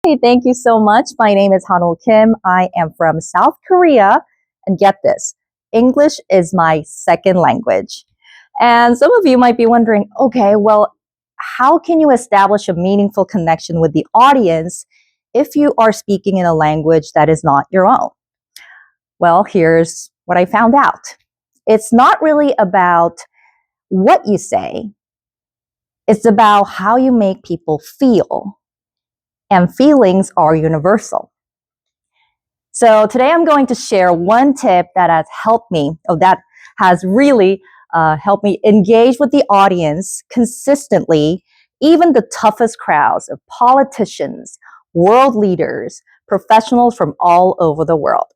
Hey, thank you so much. My name is Hanul Kim. I am from South Korea. And get this, English is my second language. And some of you might be wondering, okay, well, how can you establish a meaningful connection with the audience if you are speaking in a language that is not your own? Well, here's what I found out. It's not really about what you say. It's about how you make people feel. And feelings are universal. So today I'm going to share one tip that has helped me, that has really helped me engage with the audience consistently, even the toughest crowds of politicians, world leaders, professionals from all over the world.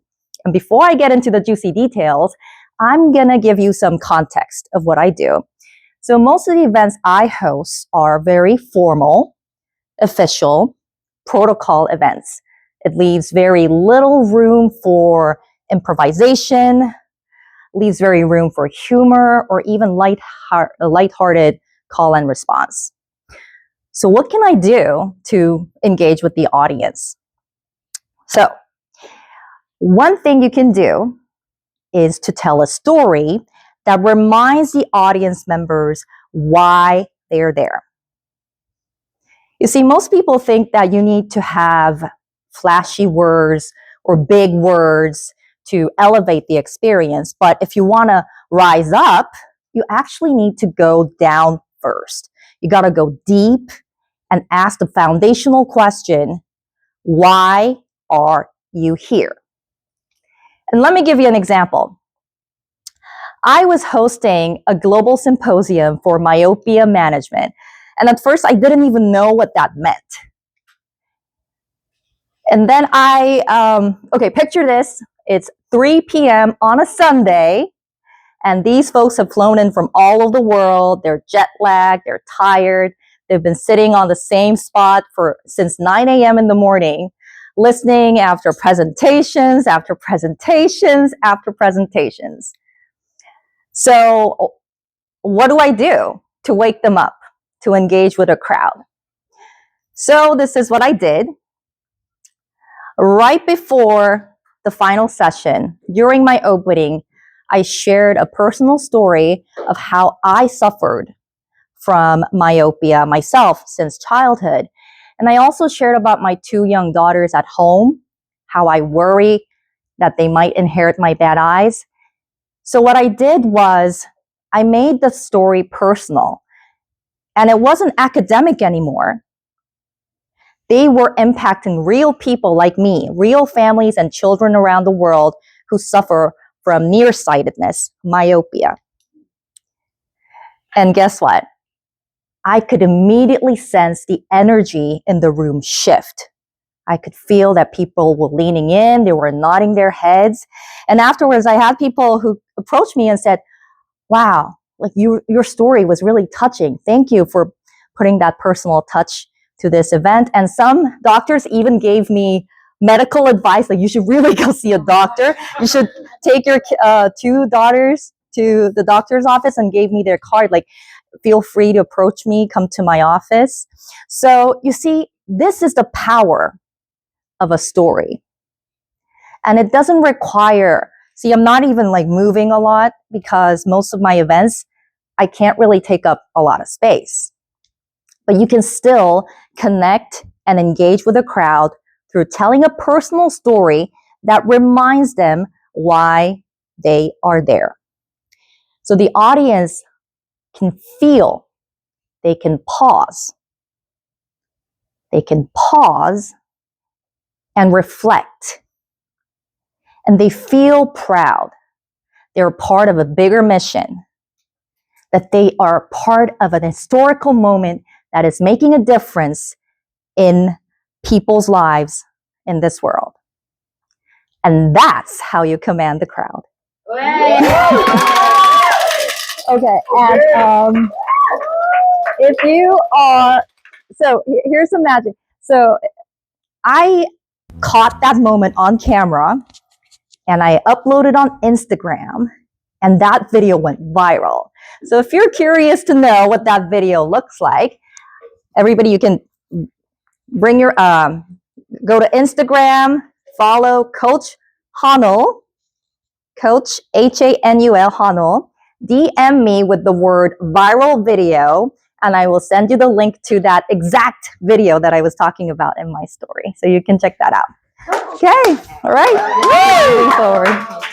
And before I get into the juicy details, I'm going to give you some context of what I do. So most of the events I host are very formal, official, protocol events. It leaves very little room for improvisation, leaves very room for humor, or even lighthearted call and response. So what can I do to engage with the audience? So one thing you can do is to tell a story that reminds the audience members why they're there. You see, most people think that you need to have flashy words or big words to elevate the experience. But if you want to rise up, you actually need to go down first. You got to go deep and ask the foundational question, why are you here? And let me give you an example. I was hosting a global symposium for myopia management. And at first, I didn't even know what that meant. And then picture this. It's 3 p.m. on a Sunday, and these folks have flown in from all over the world. They're jet lagged, they're tired. They've been sitting on the same spot since 9 a.m. in the morning, listening after presentations, after presentations, after presentations. So what do I do to wake them up, to engage with a crowd? So this is what I did. Right before the final session, during my opening, I shared a personal story of how I suffered from myopia myself since childhood. And I also shared about my 2 young daughters at home, how I worry that they might inherit my bad eyes. So what I did was I made the story personal, and it wasn't academic anymore. They were impacting real people like me, real families and children around the world who suffer from nearsightedness, myopia. And guess what? I could immediately sense the energy in the room shift. I could feel that people were leaning in, they were nodding their heads. And afterwards, I had people who approached me and said, wow, like your story was really touching. Thank you for putting that personal touch to this event. And some doctors even gave me medical advice, like you should really go see a doctor. You should take your 2 daughters to the doctor's office, and gave me their card, like feel free to approach me, come to my office. So you see, this is the power of a story. And it doesn't require, I'm not even like moving a lot, because most of my events, I can't really take up a lot of space. But you can still connect and engage with a crowd through telling a personal story that reminds them why they are there. So the audience can feel, they can pause. They can pause and reflect. And they feel proud. They're part of a bigger mission, that they are part of an historical moment that is making a difference in people's lives in this world. And that's how you command the crowd. Okay, and if you are, here's some magic. So I caught that moment on camera, and I uploaded on Instagram, and that video went viral. So if you're curious to know what that video looks like, everybody, you can bring your go to Instagram, follow Coach Hanul, Coach Hanul, Hanul. DM me with the word viral video, and I will send you the link to that exact video that I was talking about in my story. So you can check that out. Okay, all right. Moving forward.